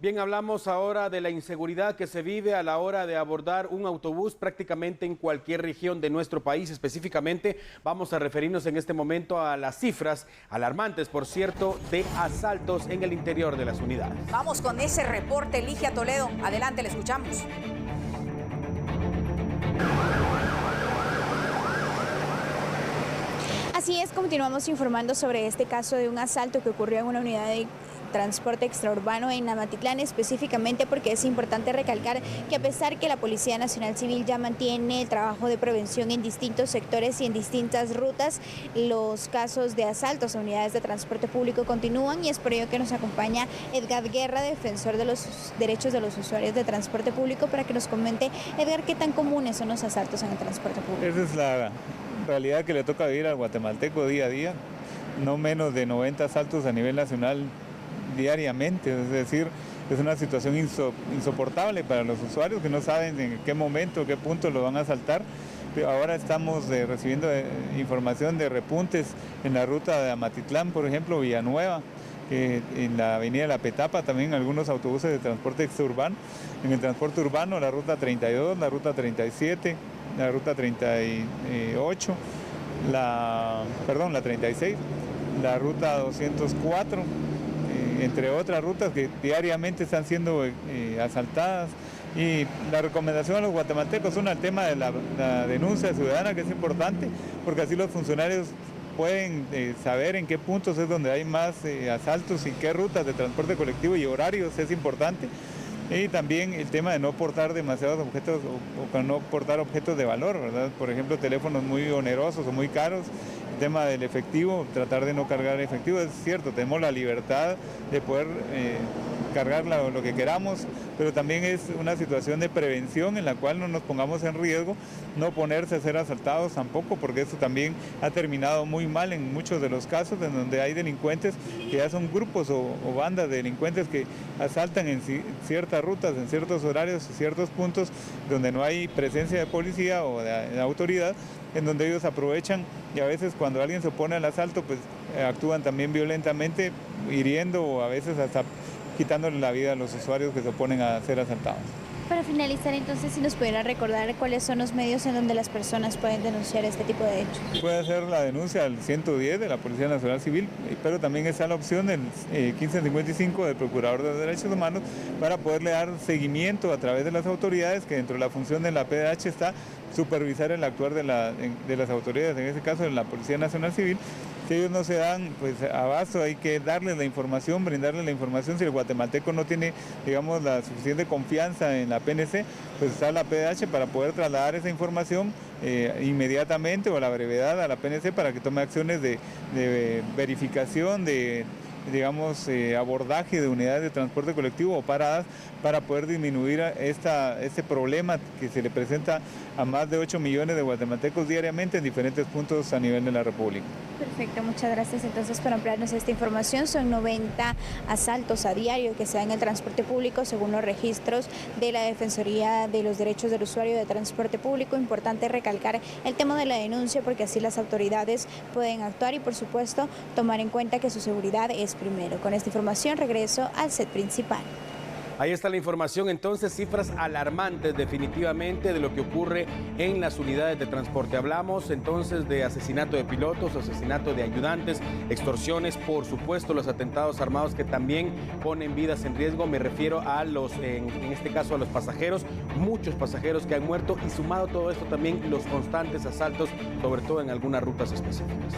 Bien, hablamos ahora de la inseguridad que se vive a la hora de abordar un autobús prácticamente en cualquier región de nuestro país. Específicamente vamos a referirnos en este momento a las cifras alarmantes, por cierto, de asaltos en el interior de las unidades. Vamos con ese reporte, Ligia Toledo. Adelante, le escuchamos. Así es, continuamos informando sobre este caso de un asalto que ocurrió en una unidad de transporte extraurbano en Amatitlán, específicamente porque es importante recalcar que a pesar que la Policía Nacional Civil ya mantiene el trabajo de prevención en distintos sectores y en distintas rutas, los casos de asaltos a unidades de transporte público continúan, y es por ello que nos acompaña Edgar Guerra, defensor de los derechos de los usuarios de transporte público, para que nos comente, Edgar, qué tan comunes son los asaltos en el transporte público. Esa es la realidad que le toca vivir al guatemalteco día a día. No menos de 90 asaltos a nivel nacional diariamente, es decir, es una situación insoportable para los usuarios que no saben en qué momento, qué punto lo van a asaltar. Pero ahora estamos recibiendo información de repuntes en la ruta de Amatitlán, por ejemplo, Villanueva, en la avenida La Petapa, también algunos autobuses de transporte extraurbano. En el transporte urbano, la ruta 32, la ruta 37, la ruta 38, la 36, la ruta 204, entre otras rutas que diariamente están siendo asaltadas. Y la recomendación a los guatemaltecos es el tema de la denuncia ciudadana, que es importante, porque así los funcionarios pueden saber en qué puntos es donde hay más asaltos y qué rutas de transporte colectivo y horarios es importante. Y también el tema de no portar demasiados objetos o no portar objetos de valor, ¿verdad? Por ejemplo, teléfonos muy onerosos o muy caros. El tema del efectivo, tratar de no cargar efectivo. Es cierto, tenemos la libertad de poder cargar lo que queramos, pero también es una situación de prevención en la cual no nos pongamos en riesgo, no ponerse a ser asaltados tampoco, porque eso también ha terminado muy mal en muchos de los casos en donde hay delincuentes que ya son grupos o bandas de delincuentes que asaltan en ciertas rutas, en ciertos horarios, en ciertos puntos donde no hay presencia de policía o de autoridad, en donde ellos aprovechan, y a veces cuando alguien se opone al asalto, pues actúan también violentamente, hiriendo o a veces hasta quitándole la vida a los usuarios que se oponen a ser asaltados. Para finalizar, entonces, si nos pudiera recordar cuáles son los medios en donde las personas pueden denunciar este tipo de hechos. Puede hacer la denuncia al 110 de la Policía Nacional Civil, pero también está la opción del 1555 del Procurador de Derechos Humanos para poderle dar seguimiento a través de las autoridades, que dentro de la función de la PDH está supervisar el actuar de las autoridades, en este caso de la Policía Nacional Civil. Si ellos no se dan pues abasto, hay que darles la información, brindarles la información. Si el guatemalteco no tiene, digamos, la suficiente confianza en la PNC, pues está la PDH para poder trasladar esa información inmediatamente o a la brevedad a la PNC para que tome acciones de verificación, digamos, abordaje de unidades de transporte colectivo o paradas para poder disminuir este problema que se le presenta a más de 8 millones de guatemaltecos diariamente en diferentes puntos a nivel de la República. Perfecto, muchas gracias entonces por ampliarnos esta información. Son 90 asaltos a diario que se dan en el transporte público según los registros de la Defensoría de los Derechos del Usuario de Transporte Público. Importante recalcar el tema de la denuncia, porque así las autoridades pueden actuar y, por supuesto, tomar en cuenta que su seguridad es primero. Con esta información regreso al set principal. Ahí está la información, entonces, cifras alarmantes definitivamente de lo que ocurre en las unidades de transporte. Hablamos entonces de asesinato de pilotos, asesinato de ayudantes, extorsiones, por supuesto los atentados armados que también ponen vidas en riesgo. Me refiero a en este caso a los pasajeros, muchos pasajeros que han muerto, y sumado todo esto también los constantes asaltos, sobre todo en algunas rutas específicas.